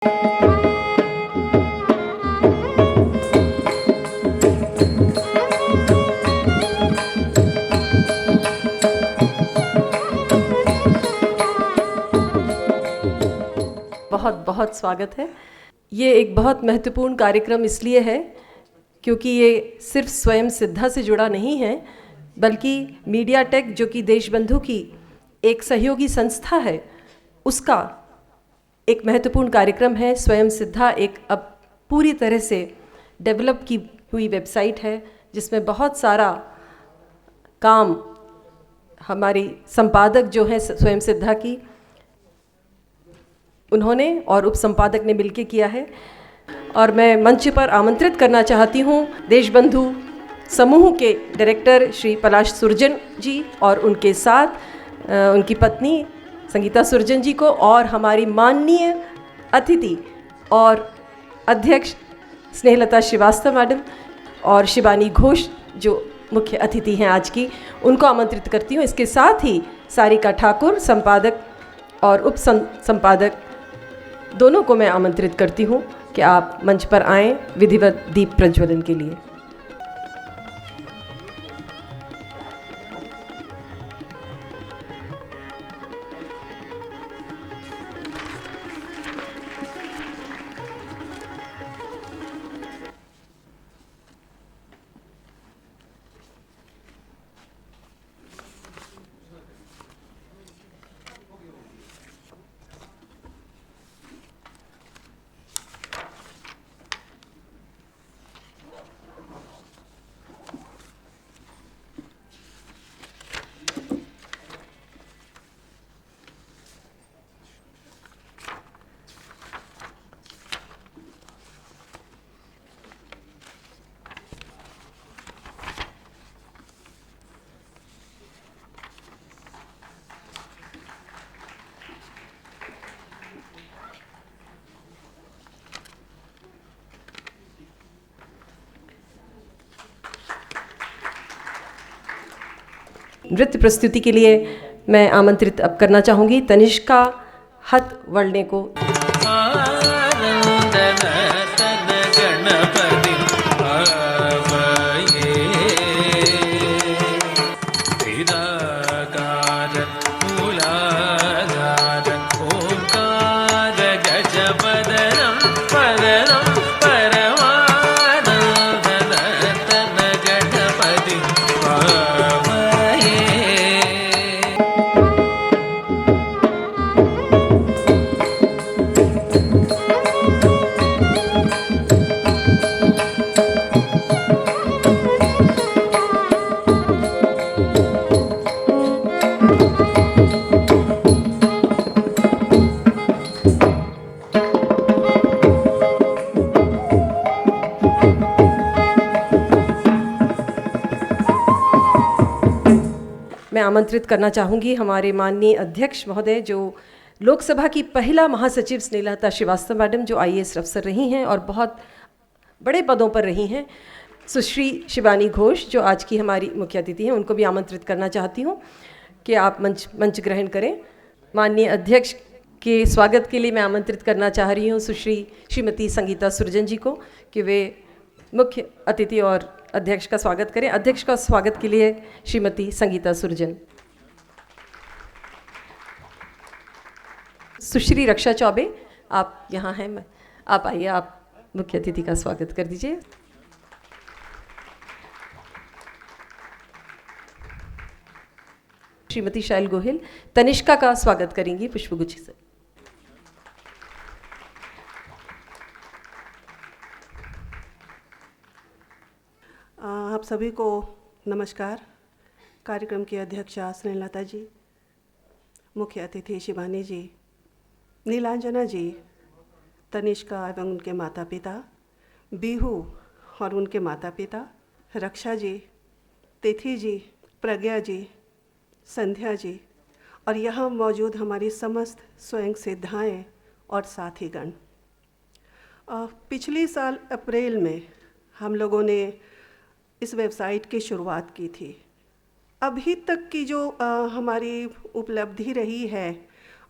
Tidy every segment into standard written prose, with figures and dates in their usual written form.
बहुत बहुत स्वागत है। ये एक बहुत महत्वपूर्ण कार्यक्रम इसलिए है क्योंकि ये सिर्फ स्वयं सिद्धा से जुड़ा नहीं है, बल्कि मीडिया टेक जो कि देशबंधु की एक सहयोगी संस्था है, उसका एक महत्वपूर्ण कार्यक्रम है। स्वयं सिद्धा एक अब पूरी तरह से डेवलप की हुई वेबसाइट है जिसमें बहुत सारा काम हमारी संपादक जो है स्वयं सिद्धा की, उन्होंने और उप संपादक ने मिलकर किया है। और मैं मंच पर आमंत्रित करना चाहती हूँ देशबंधु समूह के डायरेक्टर श्री पलाश सुरजन जी और उनके साथ उनकी पत्नी संगीता सुरजन जी को, और हमारी माननीय अतिथि और अध्यक्ष स्नेहलता श्रीवास्तव मैडम और शिवानी घोष जो मुख्य अतिथि हैं आज की, उनको आमंत्रित करती हूँ। इसके साथ ही सारिका ठाकुर संपादक और उप संपादक दोनों को मैं आमंत्रित करती हूँ कि आप मंच पर आएं विधिवत दीप प्रज्वलन के लिए। नृत्य प्रस्तुति के लिए मैं आमंत्रित अब करना चाहूँगी तनिष्का हथवड़ने को। मैं आमंत्रित करना चाहूँगी हमारे माननीय अध्यक्ष महोदय, जो लोकसभा की महिला महासचिव स्नेहलता श्रीवास्तव मैडम, जो IAS अफसर रही हैं और बहुत बड़े पदों पर रही हैं, सुश्री शिवानी घोष जो आज की हमारी मुख्य अतिथि हैं, उनको भी आमंत्रित करना चाहती हूँ कि आप मंच ग्रहण करें। माननीय अध्यक्ष के स्वागत के लिए मैं आमंत्रित करना चाह रही हूँ श्रीमती संगीता सुरजन जी को कि वे मुख्य अतिथि और अध्यक्ष का स्वागत करें। अध्यक्ष का स्वागत के लिए श्रीमती संगीता सुरजन। सुश्री रक्षा चौबे, आप यहाँ हैं, आप आइए, आप मुख्य अतिथि का स्वागत कर दीजिए। श्रीमती शैल गोहिल तनिष्का का स्वागत करेंगी पुष्पगुच्छ से। आप सभी को नमस्कार। कार्यक्रम की अध्यक्षा स्नेहलता जी, मुख्य अतिथि शिवानी जी, नीलांजना जी, तनिष्का एवं उनके माता पिता, बीहू और उनके माता पिता, रक्षा जी, तिथि जी, प्रज्ञा जी, संध्या जी और यहाँ मौजूद हमारी समस्त स्वयं सिद्धाएँ और साथीगण। पिछले साल अप्रैल में हम लोगों ने इस वेबसाइट की शुरुआत की थी। अभी तक की जो हमारी उपलब्धि रही है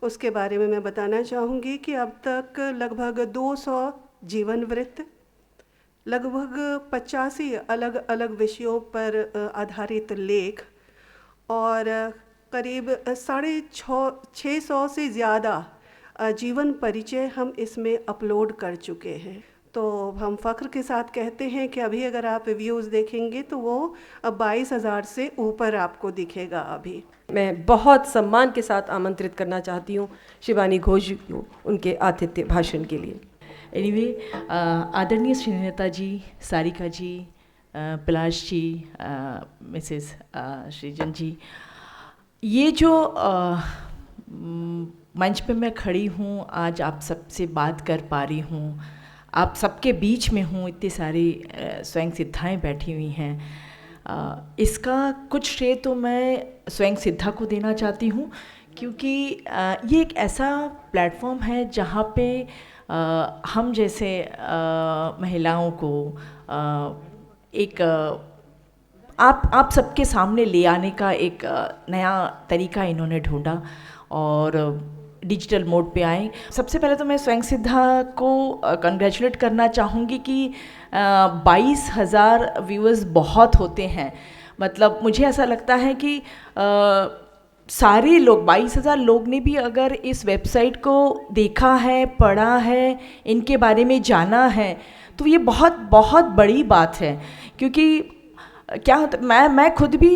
उसके बारे में मैं बताना चाहूँगी कि अब तक लगभग 200 जीवन वृत्त, लगभग 85 अलग अलग विषयों पर आधारित लेख और करीब 650 से ज़्यादा जीवन परिचय हम इसमें अपलोड कर चुके हैं। तो हम फ़ख्र के साथ कहते हैं कि अभी अगर आप व्यूज़ देखेंगे तो वो 22,000 से ऊपर आपको दिखेगा। अभी मैं बहुत सम्मान के साथ आमंत्रित करना चाहती हूँ शिवानी घोष जी को उनके आतिथ्य भाषण के लिए। एनीवे, आदरणीय श्रीनेता जी, सारिका जी, पलाश जी, मिसेस सृजन जी, ये जो मंच पे मैं खड़ी हूँ, आज आप सबसे बात कर पा रही हूँ, आप सबके बीच में हूँ, इतनी सारी स्वयं सिद्धाएँ बैठी हुई हैं, इसका कुछ श्रेय तो मैं स्वयं सिद्धा को देना चाहती हूँ, क्योंकि ये एक ऐसा प्लेटफॉर्म है जहाँ पे हम जैसे महिलाओं को एक आप सबके सामने ले आने का एक नया तरीका इन्होंने ढूंढा और डिजिटल मोड पे आए। सबसे पहले तो मैं स्वयं सिद्धा को कंग्रेचुलेट करना चाहूँगी कि 22,000 व्यूअर्स बहुत होते हैं। मतलब मुझे ऐसा लगता है कि सारे लोग 22,000 लोग ने भी अगर इस वेबसाइट को देखा है, पढ़ा है, इनके बारे में जाना है, तो ये बहुत बहुत बड़ी बात है। क्योंकि क्या होता, मैं खुद भी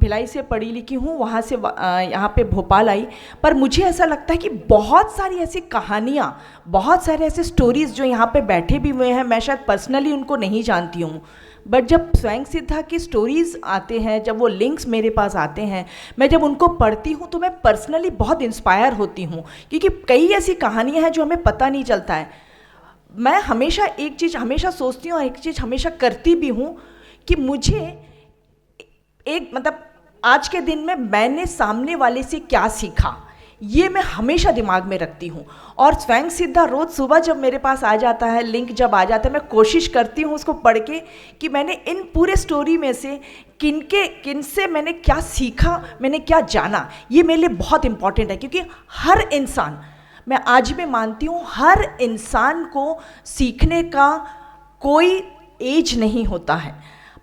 भिलाई से पढ़ी लिखी हूँ, वहाँ से यहाँ पे भोपाल आई, पर मुझे ऐसा लगता है कि बहुत सारी ऐसी कहानियाँ, बहुत सारे ऐसे स्टोरीज़ जो यहाँ पे बैठे भी हुए हैं, मैं शायद पर्सनली उनको नहीं जानती हूँ, बट जब स्वयं सिद्धा की स्टोरीज़ आते हैं, जब वो लिंक्स मेरे पास आते हैं, मैं जब उनको पढ़ती हूँ तो मैं पर्सनली बहुत इंस्पायर होती हूँ, क्योंकि कई ऐसी कहानियाँ हैं जो हमें पता नहीं चलता है। मैं हमेशा एक चीज़ हमेशा सोचती हूँ और एक चीज़ हमेशा करती भी हूँ कि मुझे एक मतलब आज के दिन में मैंने सामने वाले से क्या सीखा, ये मैं हमेशा दिमाग में रखती हूँ। और स्वयं सिद्धा रोज़ सुबह जब मेरे पास आ जाता है, लिंक जब आ जाता है, मैं कोशिश करती हूँ उसको पढ़ के कि मैंने इन पूरे स्टोरी में से किनसे मैंने क्या सीखा, मैंने क्या जाना। ये मेरे लिए बहुत इम्पॉर्टेंट है, क्योंकि हर इंसान, मैं आज भी मानती हूँ, हर इंसान को सीखने का कोई एज नहीं होता है।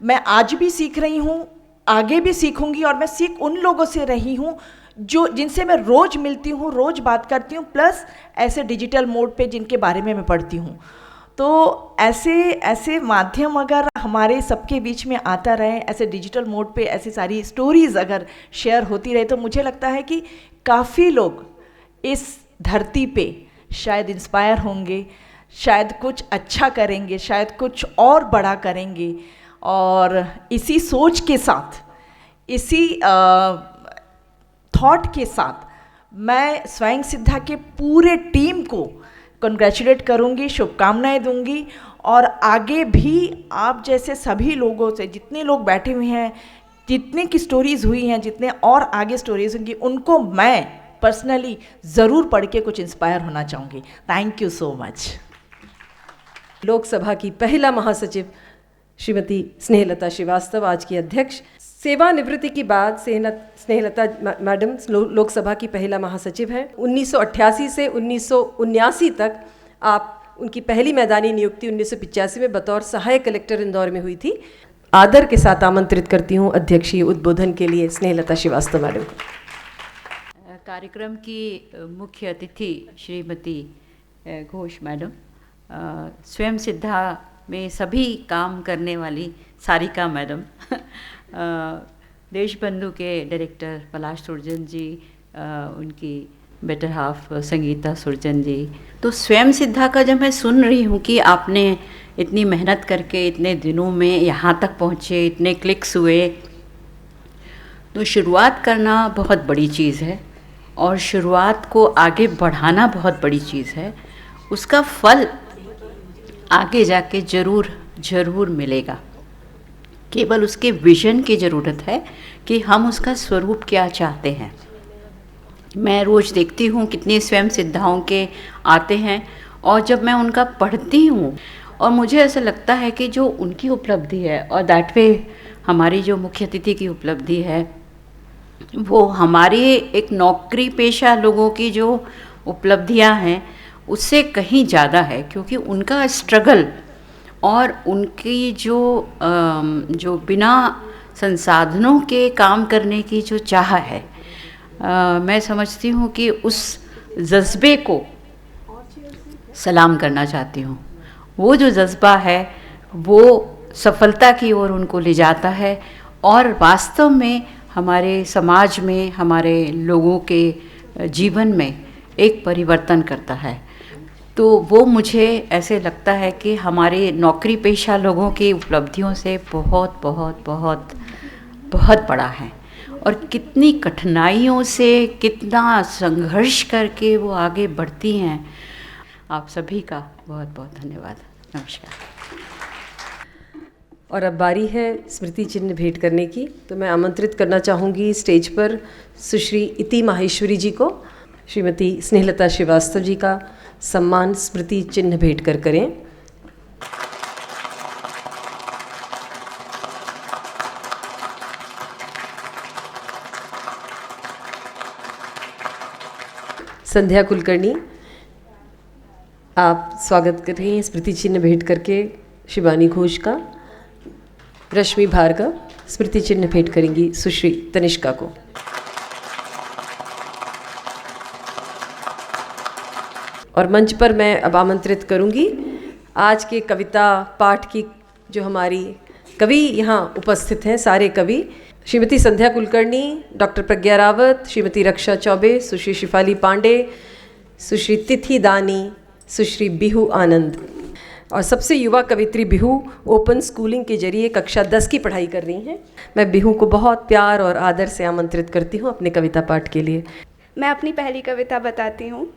मैं आज भी सीख रही हूँ, आगे भी सीखूंगी, और मैं सीख उन लोगों से रही हूँ जो जिनसे मैं रोज़ मिलती हूँ, रोज़ बात करती हूँ, प्लस ऐसे डिजिटल मोड पे जिनके बारे में मैं पढ़ती हूँ। तो ऐसे माध्यम अगर हमारे सबके बीच में आता रहे, ऐसे डिजिटल मोड पे ऐसी सारी स्टोरीज़ अगर शेयर होती रहे, तो मुझे लगता है कि काफ़ी लोग इस धरती पे शायद इंस्पायर होंगे, शायद कुछ अच्छा करेंगे, शायद कुछ और बड़ा करेंगे। और इसी सोच के साथ, इसी थॉट के साथ मैं स्वयं सिद्धा के पूरे टीम को कंग्रेचुलेट करूंगी, शुभकामनाएं दूंगी, और आगे भी आप जैसे सभी लोगों से, जितने लोग बैठे हुए हैं, जितने की स्टोरीज़ हुई हैं, जितने और आगे स्टोरीज़ होंगी, उनको मैं पर्सनली ज़रूर पढ़ के कुछ इंस्पायर होना चाहूँगी। Thank you so much. Lok Sabha की महिला महासचिव श्रीमती स्नेहलता श्रीवास्तव, आज की अध्यक्ष। सेवानिवृत्ति के बाद स्नेहलता मैडम लोकसभा की महिला महासचिव हैं। 1988 से 1979 तक आप उनकी पहली मैदानी नियुक्ति 1985 में बतौर सहायक कलेक्टर इंदौर में हुई थी। आदर के साथ आमंत्रित करती हूँ अध्यक्षीय उद्बोधन के लिए स्नेहलता श्रीवास्तव मैडम को। कार्यक्रम की मुख्य अतिथि श्रीमती घोष मैडम, स्वयं सिद्धा में सभी काम करने वाली सारिका मैडम, देशबंधु के डायरेक्टर पलाश सुरजन जी, उनकी बेटर हाफ संगीता सुरजन जी। तो स्वयं सिद्धा का जब मैं सुन रही हूँ कि आपने इतनी मेहनत करके इतने दिनों में यहाँ तक पहुँचे, इतने क्लिक्स हुए, तो शुरुआत करना बहुत बड़ी चीज़ है और शुरुआत को आगे बढ़ाना बहुत बड़ी चीज़ है। उसका फल आगे जाके ज़रूर मिलेगा। केवल उसके विज़न की ज़रूरत है कि हम उसका स्वरूप क्या चाहते हैं। मैं रोज़ देखती हूँ कितनी स्वयं सिद्धाओं के आते हैं, और जब मैं उनका पढ़ती हूँ और मुझे ऐसा लगता है कि जो उनकी उपलब्धि है, और दैट वे हमारी जो मुख्य अतिथि की उपलब्धि है, वो हमारे एक नौकरी पेशा लोगों की जो उपलब्धियां हैं उससे कहीं ज़्यादा है, क्योंकि उनका स्ट्रगल और उनकी जो बिना संसाधनों के काम करने की जो चाह है, मैं समझती हूँ कि उस जज्बे को सलाम करना चाहती हूँ। वो जो जज्बा है वो सफलता की ओर उनको ले जाता है और वास्तव में हमारे समाज में, हमारे लोगों के जीवन में एक परिवर्तन करता है। तो वो मुझे ऐसे लगता है कि हमारे नौकरी पेशा लोगों की उपलब्धियों से बहुत बहुत बहुत बहुत बड़ा है, और कितनी कठिनाइयों से, कितना संघर्ष करके वो आगे बढ़ती हैं। आप सभी का बहुत बहुत धन्यवाद। नमस्कार। और अब बारी है स्मृति चिन्ह भेंट करने की, तो मैं आमंत्रित करना चाहूँगी स्टेज पर सुश्री इति माहेश्वरी जी को। श्रीमती स्नेहलता श्रीवास्तव जी का सम्मान स्मृति चिन्ह भेंट कर करें। संध्या कुलकर्णी, आप स्वागत कर रही हैं स्मृति चिन्ह भेंट करके शिवानी घोष का। रश्मि भार्गव स्मृति चिन्ह भेंट करेंगी सुश्री तनिष्का को। और मंच पर मैं अब आमंत्रित करूंगी आज के कविता पाठ की जो हमारी कवि यहाँ उपस्थित हैं, सारे कवि, श्रीमती संध्या कुलकर्णी, डॉक्टर प्रज्ञा रावत, श्रीमती रक्षा चौबे, सुश्री शिफाली पांडे, सुश्री तिथि दानी, सुश्री बिहू आनंद। और सबसे युवा कवित्री बिहू ओपन स्कूलिंग के जरिए कक्षा 10 की पढ़ाई कर रही हैं। मैं बिहू को बहुत प्यार और आदर से आमंत्रित करती हूँ अपने कविता पाठ के लिए। मैं अपनी पहली कविता बताती हूँ।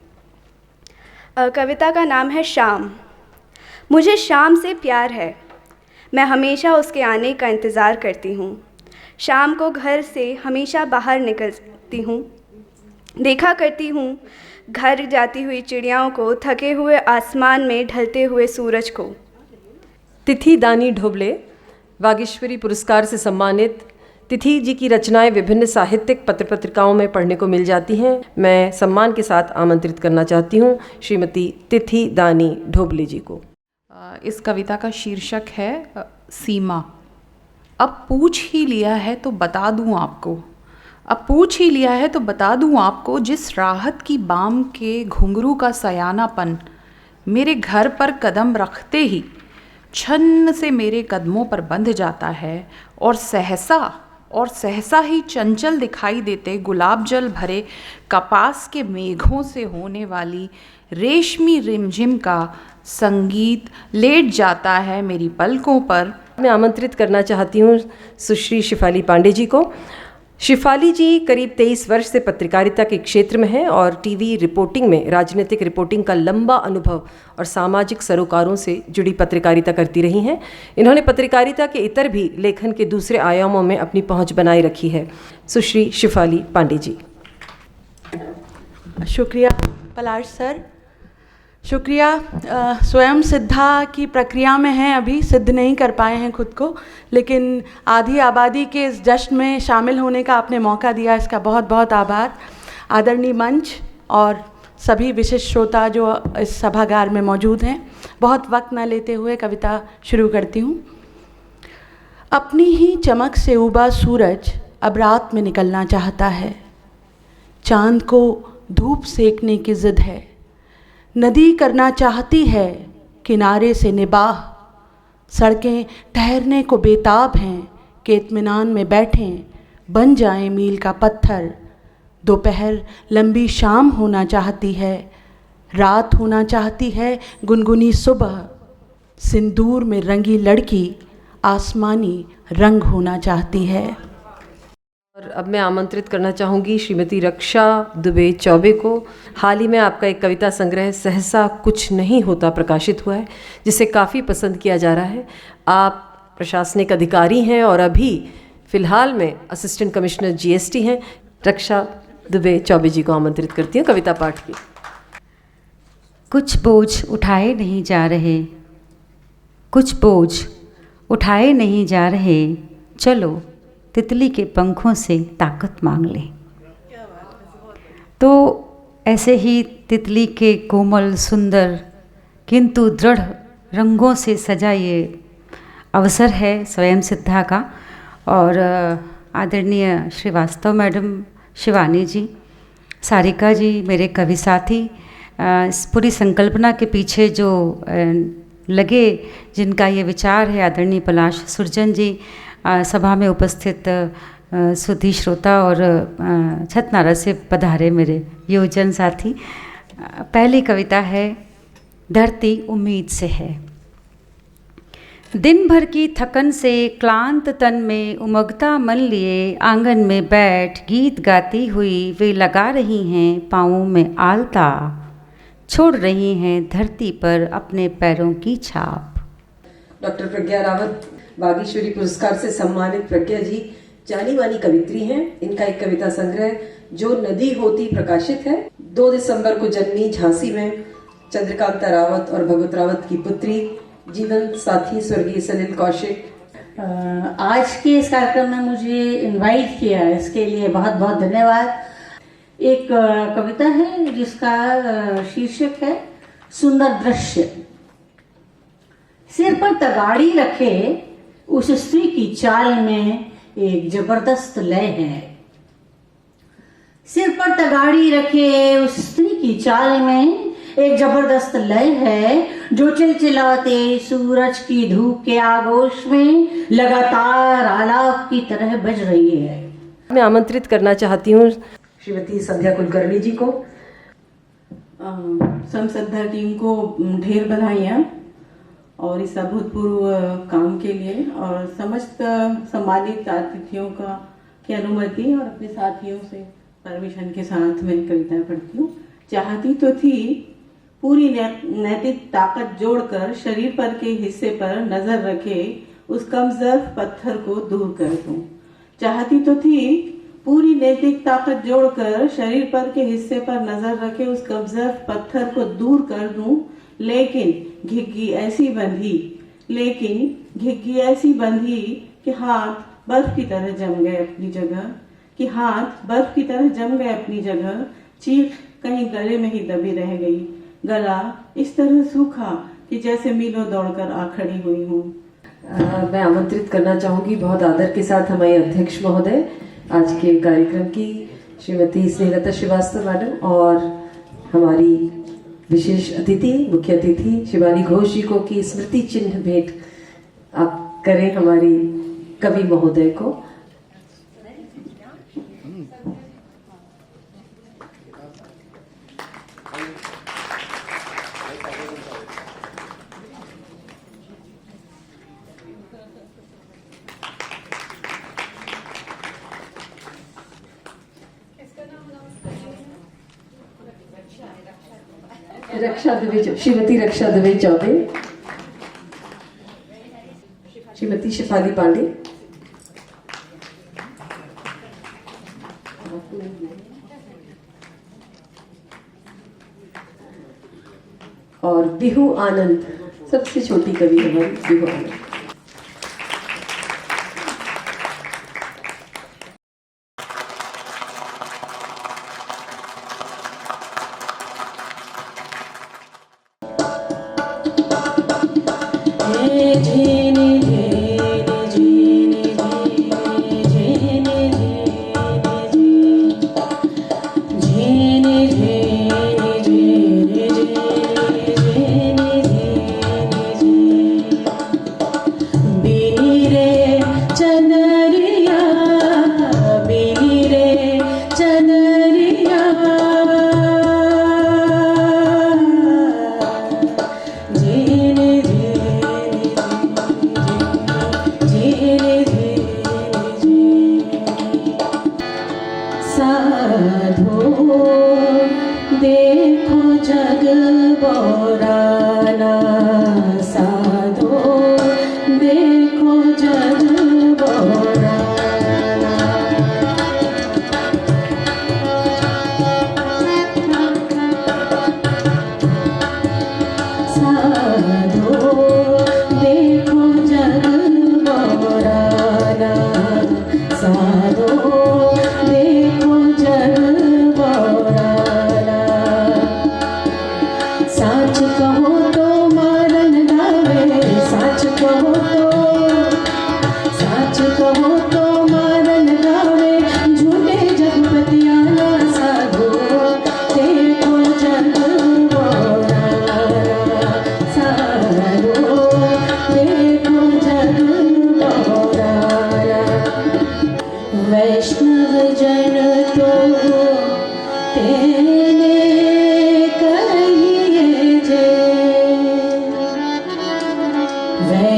कविता का नाम है शाम। मुझे शाम से प्यार है, मैं हमेशा उसके आने का इंतज़ार करती हूँ। शाम को घर से हमेशा बाहर निकलती हूँ, देखा करती हूँ घर जाती हुई चिड़ियाओं को, थके हुए आसमान में ढलते हुए सूरज को। तिथि दानी ढोबले वागीश्वरी पुरस्कार से सम्मानित तिथि जी की रचनाएं विभिन्न साहित्यिक पत्र पत्रिकाओं में पढ़ने को मिल जाती हैं। मैं सम्मान के साथ आमंत्रित करना चाहती हूँ श्रीमती तिथि दानी ढोबले जी को। इस कविता का शीर्षक है सीमा। अब पूछ ही लिया है तो बता दूँ आपको, अब पूछ ही लिया है तो बता दूँ आपको, जिस राहत की बाम के घुंघरू का सयानापन मेरे घर पर कदम रखते ही छन्न से मेरे कदमों पर बंध जाता है, और सहसा ही चंचल दिखाई देते गुलाब जल भरे कपास के मेघों से होने वाली रेशमी रिमझिम का संगीत लेट जाता है मेरी पलकों पर। मैं आमंत्रित करना चाहती हूँ सुश्री शिफाली पांडे जी को। शिफाली जी करीब 23 वर्ष से पत्रकारिता के क्षेत्र में हैं और टीवी रिपोर्टिंग में राजनीतिक रिपोर्टिंग का लंबा अनुभव और सामाजिक सरोकारों से जुड़ी पत्रकारिता करती रही हैं। इन्होंने पत्रकारिता के इतर भी लेखन के दूसरे आयामों में अपनी पहुंच बनाए रखी है। सुश्री शिफाली पांडे जी। शुक्रिया पलाश सर, शुक्रिया। स्वयं सिद्धा की प्रक्रिया में हैं, अभी सिद्ध नहीं कर पाए हैं खुद को, लेकिन आधी आबादी के इस जश्न में शामिल होने का आपने मौका दिया, इसका बहुत बहुत आभार। आदरणीय मंच और सभी विशिष्ट श्रोता जो इस सभागार में मौजूद हैं, बहुत वक्त न लेते हुए कविता शुरू करती हूँ। अपनी ही चमक से उबा सूरज अब रात में निकलना चाहता है, चांद को धूप सेकने की जिद है। नदी करना चाहती है किनारे से निबाह, सड़कें ठहरने को बेताब हैं कि इत्मीनान में बैठें बन जाएं मील का पत्थर। दोपहर लंबी शाम होना चाहती है, रात होना चाहती है गुनगुनी सुबह। सिंदूर में रंगी लड़की आसमानी रंग होना चाहती है। और अब मैं आमंत्रित करना चाहूँगी श्रीमती रक्षा दुबे चौबे को। हाल ही में आपका एक कविता संग्रह सहसा कुछ नहीं होता प्रकाशित हुआ है, जिसे काफ़ी पसंद किया जा रहा है। आप प्रशासनिक अधिकारी हैं और अभी फ़िलहाल में असिस्टेंट कमिश्नर GST हैं। रक्षा दुबे चौबे जी को आमंत्रित करती हूँ कविता पाठ की। कुछ बोझ उठाए नहीं जा रहे, कुछ बोझ उठाए नहीं जा रहे, चलो तितली के पंखों से ताकत मांग ले। तो ऐसे ही तितली के कोमल सुंदर किंतु दृढ़ रंगों से सजा ये अवसर है स्वयं सिद्धा का। और आदरणीय श्रीवास्तव मैडम, शिवानी जी, सारिका जी, मेरे कवि साथी, इस पूरी संकल्पना के पीछे जो लगे, जिनका ये विचार है, आदरणीय पलाश सुरजन जी, सभा में उपस्थित सुधी श्रोता और छतनारा से पधारे मेरे योजन साथी। पहली कविता है धरती उम्मीद से है। दिन भर की थकन से क्लांत तन में उमगता मन लिए आंगन में बैठ गीत गाती हुई वे लगा रही हैं पाँवों में आलता, छोड़ रही हैं धरती पर अपने पैरों की छाप। डॉक्टर प्रज्ञा रावत बागीश्वरी पुरस्कार से सम्मानित प्रज्ञा जी जानी मानी कवित्री हैं। इनका एक कविता संग्रह जो नदी होती प्रकाशित है। 2 दिसंबर को जन्मी झांसी में चंद्रकांता रावत और भगवत रावत की पुत्री, जीवन साथी स्वर्गीय सलिल कौशिक। आज के इस कार्यक्रम में मुझे इनवाइट किया, इसके लिए बहुत बहुत धन्यवाद। एक कविता है जिसका शीर्षक है सुंदर दृश्य। सिर पर तगाड़ी रखे उस स्त्री की चाल में एक जबरदस्त लय है। सिर पर तगाड़ी रखे उस स्त्री की चाल में एक जबरदस्त लय है, जो चिलचिलाते सूरज की धूप के आगोश में लगातार आलाप की तरह बज रही है। मैं आमंत्रित करना चाहती हूँ श्रीमती संध्या कुलकर्णी जी को। संसद्धा टीम को ढेर बधाइयाँ और इस अभूतपूर्व काम के लिए, और समस्त सम्मानित अतिथियों की अनुमति और अपने साथियों से परमिशन के साथ मैं कविता पढ़ती हूँ। चाहती तो थी पूरी नैतिक ताकत जोड़कर शरीर पर के हिस्से पर नजर रखे उस कमजोर पत्थर को दूर कर दूं। चाहती तो थी पूरी नैतिक ताकत जोड़कर शरीर पर के हिस्से पर नजर रखे उस कमजोर पत्थर को दूर कर दूं, लेकिन घिग्गी ऐसी बंधी कि हाथ बर्फ की तरह जम गए अपनी जगह, चीख कहीं गले में ही दबी रह गई। गला इस तरह सूखा कि जैसे मीलों दौड़कर आ खड़ी हुई हूँ। मैं आमंत्रित करना चाहूंगी बहुत आदर के साथ हमारे अध्यक्ष महोदय आज के कार्यक्रम की श्रीमती स्नेहलता श्रीवास्तव मैडम, और हमारी विशेष अतिथि मुख्य अतिथि शिवानी घोष जी को की स्मृति चिन्ह भेंट आप करें हमारी कवि महोदय को। श्रीमती रक्षा दवे चौबे, श्रीमती शिफाली पांडे, और बिहू आनंद, सबसे छोटी कवि हमारी बिहू आनंद।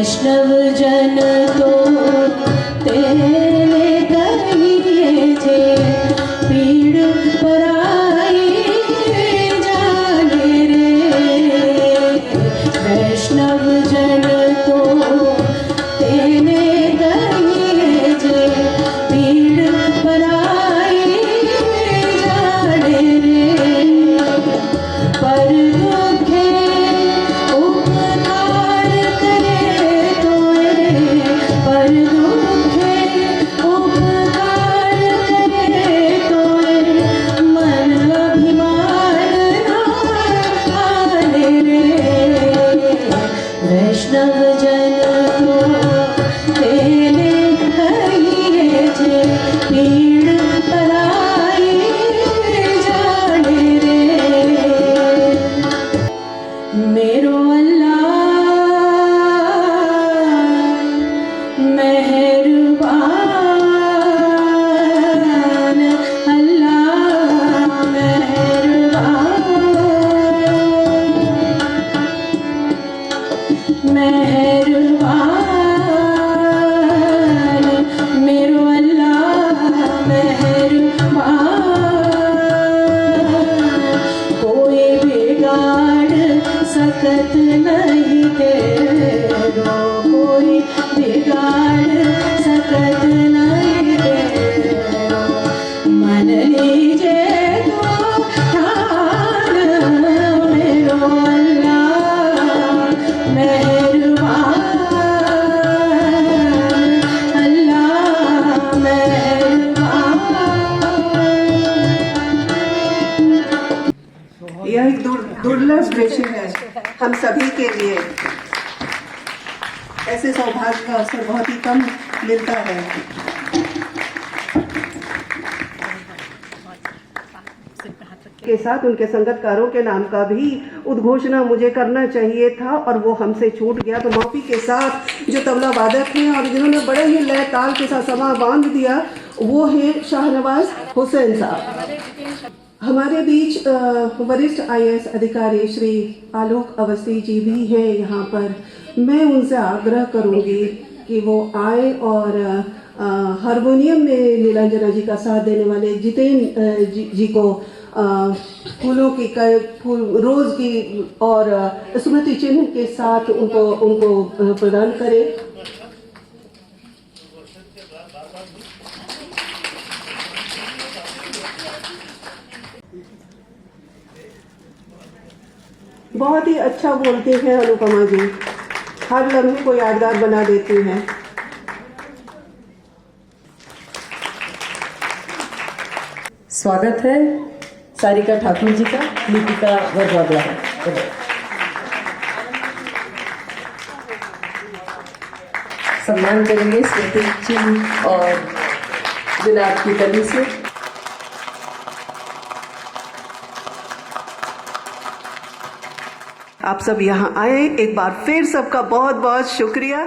वैष्णव जन तो तेने कहिए जे पीड़ पराई जाने रे। वैष्णव जन तो तेने कहिए जे पीड़ पराई जाने रे। पर दुखे उपकार करे तोए, पर दुखे उपकार करे तोए, मन अभिमान ना आने रे। वैष्णव जन तो तेने कहिए जे पीड़ पराई जाने रे। मेरो अल्लाह मेहरबान, अल्लाह मेहरबान, मेहरबान, मेरो अल्लाह मेहरबान। कोई बिगाड़ सकत नहीं तेरो, कोई बिगाड़ सकत नहीं तेरो। मन लीजे तो ठान, मेरो अल्लाह मेहरबान, अल्लाह मेहरबान। यह एक दुर्लभ दृश्य है हम सभी के लिए। ऐसे सौभाग्य का अवसर बहुत ही कम मिलता है। के साथ उनके संगतकारों के नाम का भी उद्घोषणा मुझे करना चाहिए था और वो हमसे छूट गया, तो माफी के साथ जो तबला वादक हैं और जिन्होंने बड़े ही लय ताल के साथ समा बांध दिया, वो हैं शाहनवाज हुसैन साहब। हमारे बीच वरिष्ठ IAS अधिकारी श्री आलोक अवस्थी जी भी हैं यहाँ पर। मैं उनसे आग्रह करूँगी कि वो आए और हारमोनियम में नीलांजना जी का साथ देने वाले जितेन जी को फूलों की रोज की और स्मृति चिन्ह के साथ उनको प्रदान करें। बहुत ही अच्छा बोलते हैं अनुपमा जी, हर लम्हे को यादगार बना देती हैं। स्वागत है सारिका ठाकुर जी का, लिपिका वर्वागला। सम्मान करेंगे स्मृति चिन्ह और जनाब की कली से। आप सब यहाँ आए, एक बार फिर सबका बहुत बहुत शुक्रिया।